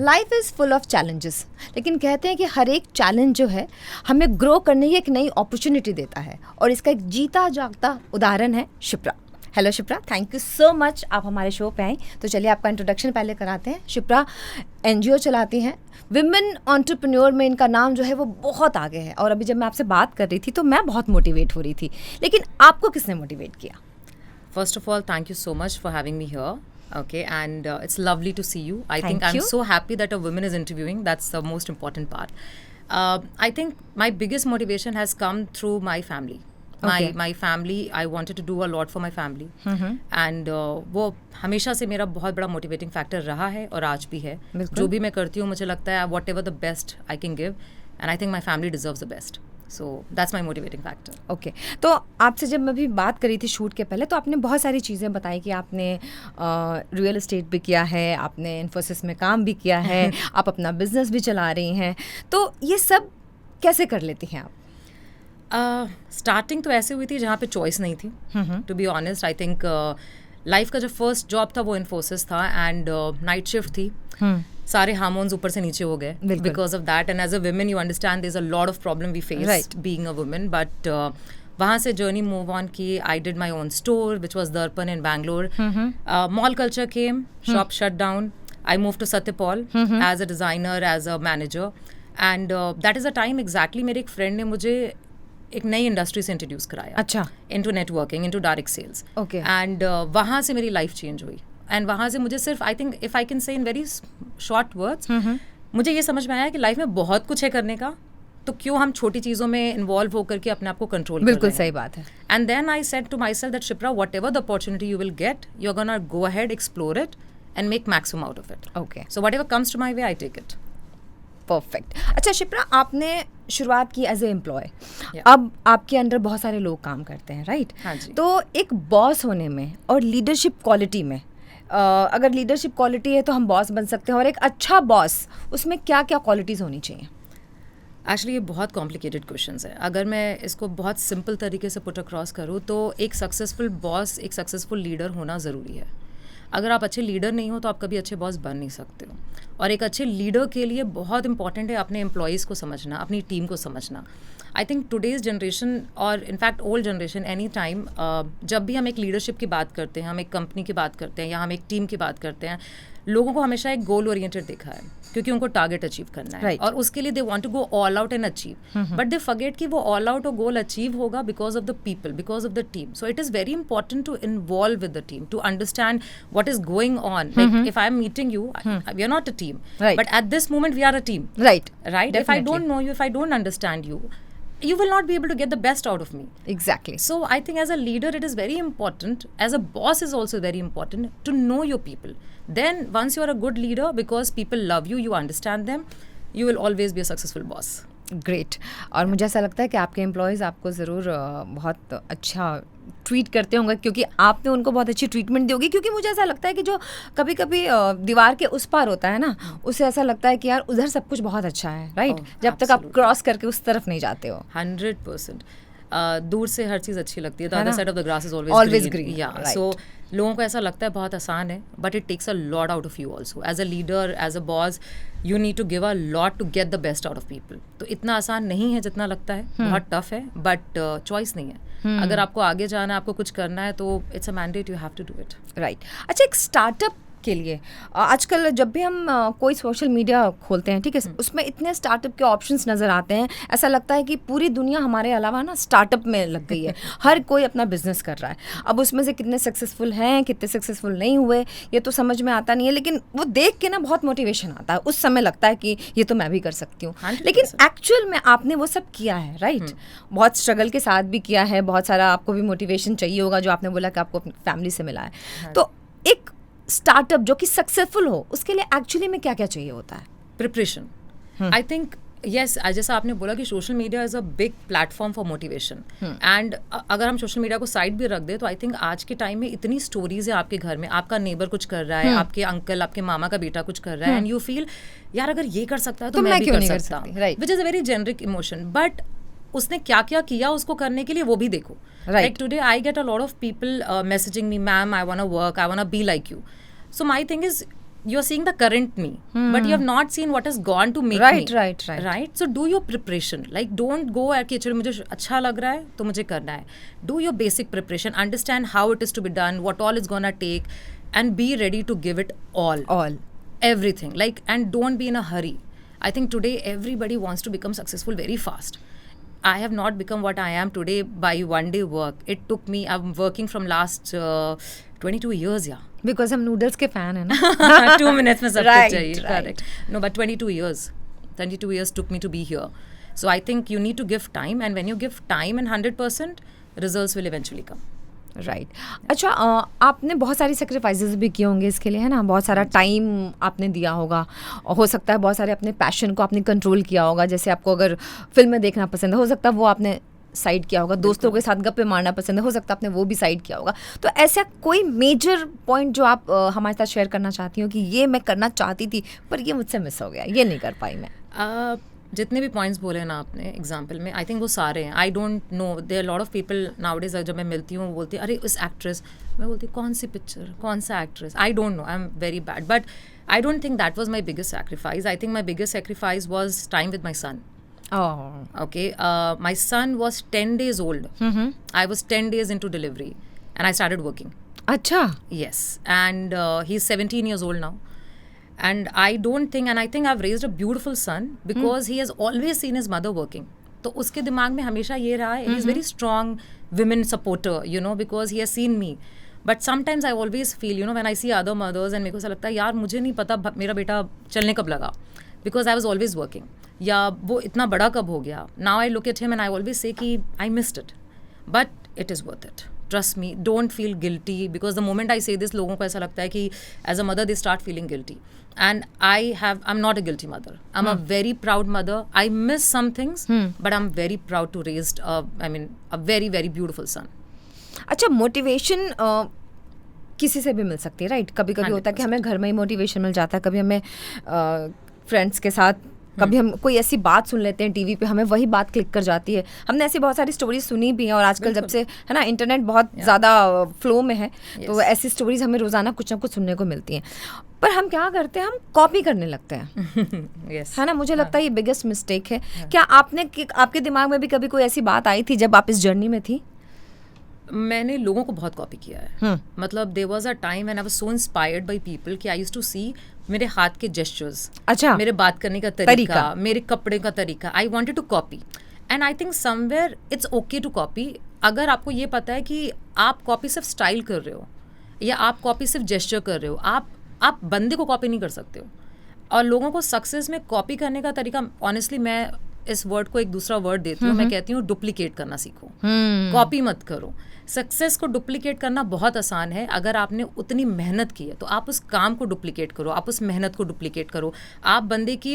Life is full of challenges, लेकिन कहते हैं कि हर एक चैलेंज जो है हमें ग्रो करने की एक नई अपॉर्चुनिटी देता है, और इसका एक जीता जागता उदाहरण है Shipra. Hello Shipra, thank you so much आप हमारे शो पे आई। तो चलिए आपका इंट्रोडक्शन पहले कराते हैं। शिप्रा एनजीओ चलाती हैं, विमेन एंटरप्रेन्योर में इनका नाम जो है वो बहुत आगे है, और अभी जब मैं आपसे बात कर रही थी तो मैं बहुत मोटिवेट हो रही थी, लेकिन आपको किसने मोटिवेट किया? First of all, thank you so much for having me here. Okay, and it's lovely to see you. I Thank think I'm you. so happy that a woman is interviewing. That's the most important part. I think my biggest motivation has come through my family. Okay. My family, I wanted to do a lot for my family. And वो हमेशा से मेरा बहुत बड़ा motivating factor रहा है और आज भी है. बिल्कुल. जो भी मैं करती हूँ मुझे लगता है whatever the best I can give, and I think my family deserves the best. So that's my motivating factor. Okay तो आपसे जब मैं अभी बात करी थी शूट के पहले, तो आपने बहुत सारी चीज़ें बताई कि आपने रियल एस्टेट भी किया है, आपने इन्फोसिस में काम भी किया है, आप अपना बिजनेस भी चला रही हैं, तो ये सब कैसे कर लेती हैं आप? स्टार्टिंग तो ऐसे हुई थी जहाँ पे चॉइस नहीं थी, to be honest. I think life का जो फर्स्ट जॉब था वो इन्फोसिस था, एंड नाइट शिफ्ट थी. सारे हार्मोन्स ऊपर से नीचे हो गए because of that, and as a women you understand there is a lot of problem we face being a women. But वहाँ से जर्नी मूव ऑन की. I did my own store which was Darpan in Bangalore. Mall culture came, shop shut down. I move to Satyapaul as a designer, as a manager, and that is a time exactly मेरे एक friend ने मुझे एक नई industry से introduce कराया. अच्छा. Into networking, into direct sales. Okay. And वहाँ से मेरी लाइफ चेंज हुई, एंड वहाँ से मुझे सिर्फ I think if I can say in very short words, मुझे ये समझ में आया कि लाइफ में बहुत कुछ है करने का, तो क्यों हम छोटी चीज़ों में इन्वॉल्व होकर के अपने आप को कंट्रोल. बिल्कुल सही बात है. And then I said to myself that Shipra, whatever the opportunity you will get, you are gonna go ahead, explore it and make maximum out of it. Okay. So whatever comes to my way I take it. Perfect. अच्छा शिप्रा, आपने शुरुआत की as a employ, Yeah. अब आपके under बहुत सारे लोग काम करते हैं, राइट? हाँ जी. तो एक बॉस होने में और लीडरशिप क्वालिटी में, अगर लीडरशिप क्वालिटी है तो हम बॉस बन सकते हैं, और एक अच्छा बॉस, उसमें क्या क्या क्वालिटीज़ होनी चाहिए? एक्चुअली ये बहुत कॉम्प्लिकेटेड क्वेश्चन है. अगर मैं इसको बहुत सिंपल तरीके से पुट अक्रॉस करूँ तो एक सक्सेसफुल बॉस, एक सक्सेसफुल लीडर होना ज़रूरी है. अगर आप अच्छे लीडर नहीं हो तो आप कभी अच्छे बॉस बन नहीं सकते हो. और एक अच्छे लीडर के लिए बहुत इंपॉर्टेंट है अपने एम्प्लॉयज़ को समझना, अपनी टीम को समझना. आई थिंक टुडेज़ जनरेशन और in fact old generation any time, जब भी हम एक लीडरशिप की बात करते हैं, हम एक कंपनी की बात करते हैं या हम एक टीम की बात करते हैं, लोगों को हमेशा एक गोल ओरिएंटेड दिखा है, क्योंकि उनको टारगेट अचीव करना है. Right. और उसके लिए they want to go all out and achieve, but they forget कि वो ऑल आउट और गोल अचीव होगा because of the people, because of the team. So it is very important to involve with the team, to understand what is going on. Like if I am meeting you, we are not a team, Right. but at this moment we are a team, Right. right? If I don't know you, if I don't understand you, you will not be able to get the best out of me. Exactly. So I think as a leader it is very important, as a boss is also very important, to know your people. Then once you are a good leader, because people love you, you understand them, you will always be a successful boss. Great. और मुझे ऐसा लगता है कि आपके employees आपको ज़रूर बहुत अच्छा ट्रीट करते होंगे, क्योंकि आपने उनको बहुत अच्छी ट्रीटमेंट दी होगी. क्योंकि मुझे ऐसा लगता है कि जो कभी कभी दीवार के उस पार होता है ना, उससे ऐसा लगता है कि यार उधर सब कुछ बहुत अच्छा है, राइट? जब तक आप क्रॉस करके उस तरफ नहीं जाते हो. 100%. दूर से हर चीज़ अच्छी लगती है. The other side of the grass is Always always green, green. या right. सो लोगों को ऐसा लगता है बहुत आसान है, but it takes a lot out of you also. As a leader, as a boss, you need to give a lot to get the best out of people. तो इतना आसान नहीं है जितना लगता है, बहुत टफ है, बट चॉइस नहीं है. अगर आपको आगे जाना है, आपको कुछ करना है, तो it's a mandate, you have to do it. Right. अच्छा, एक स्टार्टअप के लिए आजकल जब भी हम कोई सोशल मीडिया खोलते हैं, ठीक है, उसमें इतने स्टार्टअप के ऑप्शंस नज़र आते हैं, ऐसा लगता है कि पूरी दुनिया हमारे अलावा ना स्टार्टअप में लग गई है. हर कोई अपना बिजनेस कर रहा है. अब उसमें से कितने सक्सेसफुल हैं, कितने सक्सेसफुल नहीं हुए, ये तो समझ में आता नहीं है, लेकिन वो देख के ना बहुत मोटिवेशन आता है. उस समय लगता है कि ये तो मैं भी कर सकती हूँ. लेकिन एक्चुअल में आपने वो सब किया है, राइट? बहुत स्ट्रगल के साथ भी किया है, बहुत सारा आपको भी मोटिवेशन चाहिए होगा, जो आपने बोला कि आपको अपनी फैमिली से मिला है. तो एक स्टार्टअप जो कि सक्सेसफुल हो, उसके लिए एक्चुअली में क्या क्या चाहिए होता है? प्रिपरेशन. आई थिंक यस, जैसा आपने बोला कि social media is a big platform for motivation, and अगर हम सोशल मीडिया को साइड भी रख दें तो आई थिंक आज के टाइम में इतनी स्टोरीज है आपके घर में, आपका नेबर कुछ कर रहा है, आपके अंकल, आपके मामा का बेटा कुछ कर रहा है, एंड यू फील यार अगर ये कर सकता है तो मैं भी कर सकता हूँ, which is a very generic emotion. But उसने क्या क्या किया उसको करने के लिए वो भी देखो. Like today I get a lot of people messaging me, ma'am I want to work, I want to be like you. So my thing is you are seeing the current me, but you have not seen what has gone to make me. Right. So do your preparation. Like don't go at कि चलो मुझे अच्छा लग रहा है तो मुझे करना है. Do your basic preparation. Understand how it is to be done, what all it's gonna take, and be ready to give it all. Everything. Like, and don't be in a hurry. I think today everybody wants to become successful very fast. I have not become what I am today by one day work. It took me, I'm working from last 22 years, yeah. Because हम noodles के fan हैं ना. 2 minutes में सब कुछ चाहिए. Correct. No, but 22 years. 22 years took me to be here. So I think you need to give time, and when you give time and 100%, results will eventually come. Right. अच्छा, आपने बहुत सारी सेक्रीफाइसेस भी किए होंगे इसके लिए, है ना? बहुत सारा टाइम आपने दिया होगा, और हो सकता है बहुत सारे अपने पैशन को आपने कंट्रोल किया होगा. जैसे आपको अगर फिल्में देखना पसंद है, हो सकता है वो आपने साइड किया होगा. दोस्तों के साथ गप्पे मारना पसंद है, हो सकता है आपने वो भी साइड किया होगा. तो ऐसा कोई मेजर पॉइंट जो आप हमारे साथ शेयर करना चाहती हो कि ये मैं करना चाहती थी पर ये मुझसे मिस हो गया, ये नहीं कर पाई मैं? जितने भी पॉइंट्स बोले ना आपने एग्जाम्पल में, आई थिंक वो सारे हैं. I don't know, there are lot of people nowadays जब मैं मिलती हूँ वो बोलती है अरे उस एक्ट्रेस, मैं बोलती हूँ कौन सी पिक्चर, कौन सा actress, I don't know, I am very bad. But I don't think that was my biggest sacrifice. I think my biggest sacrifice was time with my son. Okay, my son was 10 days old. I was 10 days into delivery and I started working. Acha. Yes, and he's 17 years old now. And I don't think, and I think I've raised a beautiful son because he has always seen his mother working. तो उसके दिमाग में हमेशा ये रहा है, he is very strong women supporter, you know, because he has seen me. But sometimes I always feel, you know, when I see other mothers and मेरे को ऐसा लगता है यार मुझे नहीं पता मेरा बेटा चलने कब लगा, because I was always working. या वो इतना बड़ा कब हो गया. Now I look at him and I always say कि I missed it, but it is worth it. Trust me, don't feel guilty, because the moment I say this, लोगों को ऐसा लगता है कि as a mother they start feeling guilty. And I'm not a guilty mother. I'm a very proud mother. I miss some things, but I'm very proud to raise a very, very beautiful son. अच्छा, motivation किसी से भी मिल सकती है, right? कभी कभी होता है कि हमें घर में ही मोटिवेशन मिल जाता है, कभी हमें फ्रेंड्स के साथ, कभी हम कोई ऐसी बात सुन लेते हैं टीवी पे, हमें वही बात क्लिक कर जाती है. हमने ऐसी बहुत सारी स्टोरीज सुनी भी हैं, और आजकल जब से है ना इंटरनेट बहुत ज़्यादा फ्लो में है, तो ऐसी स्टोरीज हमें रोज़ाना कुछ ना कुछ सुनने को मिलती हैं. पर हम क्या करते हैं, हम कॉपी करने लगते हैं. है ना? मुझे लगता है ये बिगेस्ट मिस्टेक है. क्या आपके दिमाग में भी कभी कोई ऐसी बात आई थी जब आप इस जर्नी में थी? मैंने लोगों को बहुत कॉपी किया है. मतलब there was a time when I was so inspired by people कि आई यूज्ड टू सी मेरे हाथ के जेस्चर्स, अच्छा, मेरे बात करने का तरीका, मेरे कपड़े का तरीका. I wanted to copy, and I think somewhere it's okay to copy. अगर आपको ये पता है कि आप कॉपी सिर्फ स्टाइल कर रहे हो या आप कॉपी सिर्फ जेस्चर कर रहे हो, आप बंदे को कॉपी नहीं कर सकते हो. और लोगों को सक्सेस में कॉपी करने का तरीका, ऑनेस्टली मैं इस वर्ड को एक दूसरा वर्ड देती हूँ. मैं कहती हूँ डुप्लीकेट करना सीखो, कॉपी मत करो. सक्सेस को डुप्लीकेट करना बहुत आसान है. अगर आपने उतनी मेहनत की है तो आप उस काम को डुप्लीकेट करो, आप उस मेहनत को डुप्लीकेट करो, आप बंदे की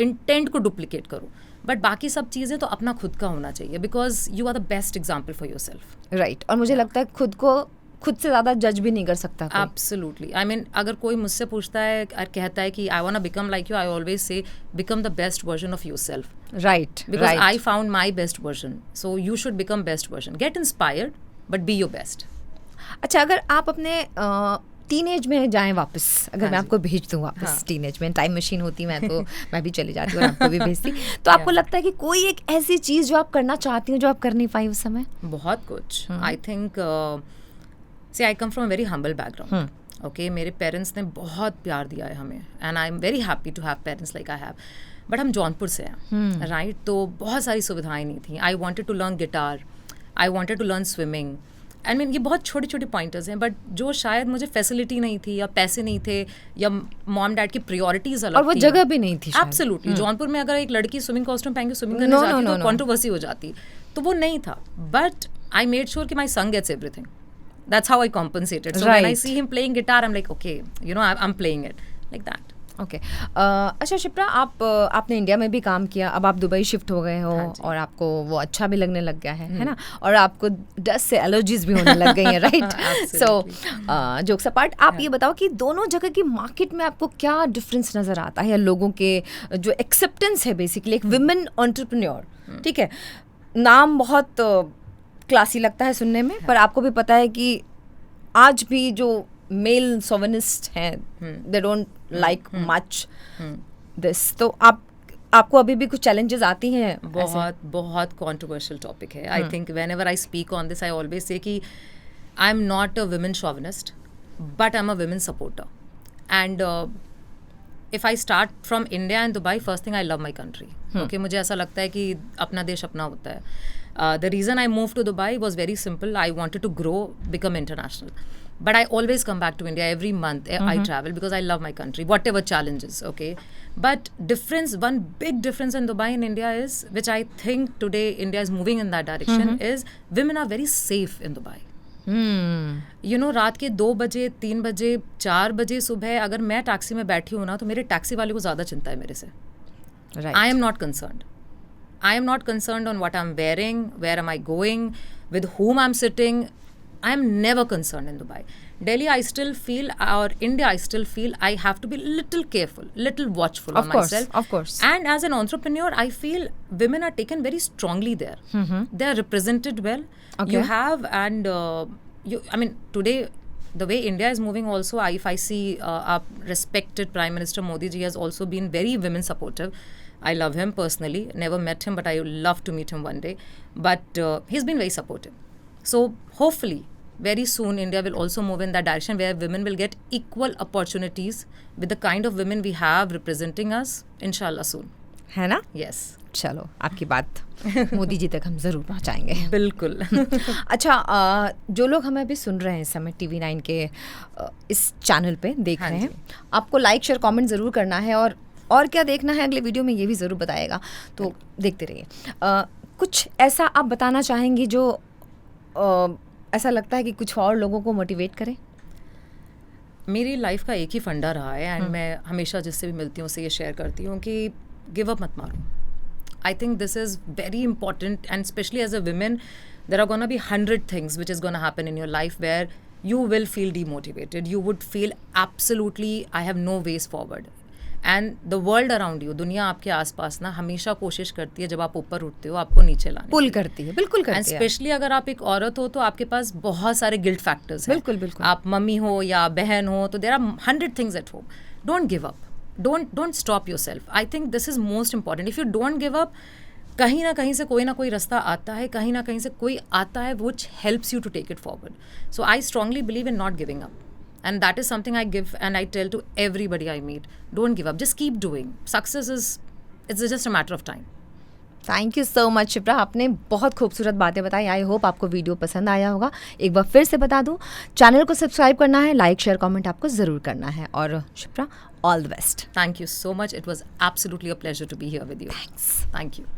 इंटेंट को डुप्लीकेट करो. बट बाकी सब चीज़ें तो अपना खुद का होना चाहिए, because you are the best example for your self. Right. और मुझे लगता है खुद से ज़्यादा जज भी नहीं कर सकता. एब्सोल्युटली. आई मीन अगर कोई मुझसे पूछता है और कहता है कि I want to become like you, I always say become the best version of yourself. Right. Because I found my best version, so you should become best version. Get inspired but be your best. अच्छा, अगर आप अपने teenage में जाएं वापस, अगर मैं आपको भेज दूँ वापस टीनेज में, टाइम मशीन होती मैं भी चली जाती और आपको भी भेजती, तो आपको लगता है कि कोई एक ऐसी चीज़ जो आप करना चाहती हो जो आप कर नहीं पाई उस समय? बहुत कुछ. I think See, I come from a very humble background. Okay, मेरे पेरेंट्स ने बहुत प्यार दिया है हमें, and I am very happy to have parents like I have. But हम जौनपुर से हैं, राइट? तो बहुत सारी सुविधाएं नहीं थी. I wanted to learn guitar, I wanted to learn swimming. I mean ये बहुत छोटे छोटे पॉइंटर्स हैं, बट जो शायद मुझे फैसिलिटी नहीं थी, या पैसे नहीं थे, या मॉम डैड की प्रायोरिटीज अलग थी, और वो जगह भी नहीं थी. एब्सोल्युटली. जौनपुर में अगर एक लड़की स्विमिंग कॉस्ट्यूम पहन के स्विमिंग करने जाती तो कंट्रोवर्सी हो जाती. तो वो नहीं था. बट आई मेड श्योर कि my son gets everything. That's how I compensated. So when I see him playing guitar, I'm like, okay, you know, I'm playing it like that. Okay. अच्छा शिप्रा, आपने India में भी काम किया, अब आप Dubai shift हो गए हो, और आपको वो अच्छा भी लगने लग गया है ना? और आपको डस्ट से एलर्जीज भी होने लग गई हैं, राइट? सो जोक्स अपार्ट, आप ये बताओ कि दोनों जगह की मार्केट में आपको क्या डिफरेंस नज़र आता है, या लोगों के जो एक्सेप्टेंस है बेसिकली एक विमेन एंटरप्रेन्योर, ठीक है, नाम बहुत क्लासी लगता है सुनने में, पर आपको भी पता है कि आज भी जो मेल सोवेनिस्ट हैं, they don't like much this. तो आपको अभी भी कुछ चैलेंजेस आती हैं? बहुत कंट्रोवर्शियल टॉपिक है. I think whenever I speak on this I always say कि I am not a women chauvinist but I am a women supporter. And if I start from India and Dubai, first thing I love my country. Okay, मुझे ऐसा लगता है कि अपना देश अपना होता है. The reason I move to Dubai was very simple. I wanted to grow, become international. But I always come back to India every month. I travel because I love my country, whatever challenges, okay? But one big difference in Dubai and India is, which I think today India is moving in that direction, is women are very safe in Dubai. You know, रात के 2 बजे, 3 बजे, 4 बजे सुबह अगर मैं taxi में बैठी हूँ ना, तो मेरे टैक्सी वाले को ज़्यादा चिंता है मेरे से. Right. I am not concerned. I am not concerned on what I'm wearing, where am I going, with whom I'm sitting. I am never concerned in Dubai. Delhi, I still feel, or India, I still feel I have to be little careful, little watchful on myself. Of course. And as an entrepreneur, I feel women are taken very strongly there. They are represented well. Okay. You have, and I mean, today, the way India is moving also, if I see our respected Prime Minister Modi ji has also been very women supportive. I love him personally. Never met him, but I would love to meet him one day. But he's been very supportive. So hopefully, very soon, India will also move in that direction where women will get equal opportunities with the kind of women we have representing us, inshallah soon. है ना? Yes. चलो, आपकी बात मोदी जी तक हम ज़रूर पहुंचाएंगे. बिल्कुल. अच्छा, जो लोग हमें अभी सुन रहे हैं इस समय TV9 के इस चैनल पे देख रहे हैं, आपको लाइक शेयर कमेंट ज़रूर करना है, और क्या देखना है अगले वीडियो में ये भी ज़रूर बताएगा, तो देखते रहिए. कुछ ऐसा आप बताना चाहेंगी जो ऐसा लगता है कि कुछ और लोगों को मोटिवेट करें? मेरी लाइफ का एक ही फंडा रहा है, एंड मैं हमेशा जिससे भी मिलती हूँ उससे ये शेयर करती हूँ कि गिव अप मत मारो. I think this is very important, and specially as a women there are gonna be 100 things which is gonna happen in your life where you will feel demotivated. You would feel absolutely I have no ways forward. And the world around you, दुनिया आपके आसपास ना हमेशा कोशिश करती है जब आप ऊपर उठते हो आपको नीचे लाने, पुल करती है. बिल्कुल करती है. एंड स्पेशली अगर आप एक औरत हो तो आपके पास बहुत सारे गिल्ट फैक्टर्स हैं. बिल्कुल बिल्कुल. आप मम्मी हो या बहन हो तो there are 100 things at home. Don't give up, don't stop yourself. I think this is most important. If you don't give up, कहीं ना कहीं से कोई ना कोई रास्ता आता है, कहीं ना कहीं से कोई आता है which helps you to take it forward. So I strongly believe in not giving up. And that is something I give and I tell to everybody I meet. Don't give up. Just keep doing. Success it's just a matter of time. Thank you so much Shipra, आपने बहुत खूबसूरत बातें बताई. I hope आपको video पसंद आया होगा. एक बार फिर से बता दूं, चैनल को सब्सक्राइब करना है, लाइक शेयर कमेंट आपको ज़रूर करना है. और Shipra, all the best. Thank you so much. It was absolutely a pleasure to be here with you. Thanks. Thank you.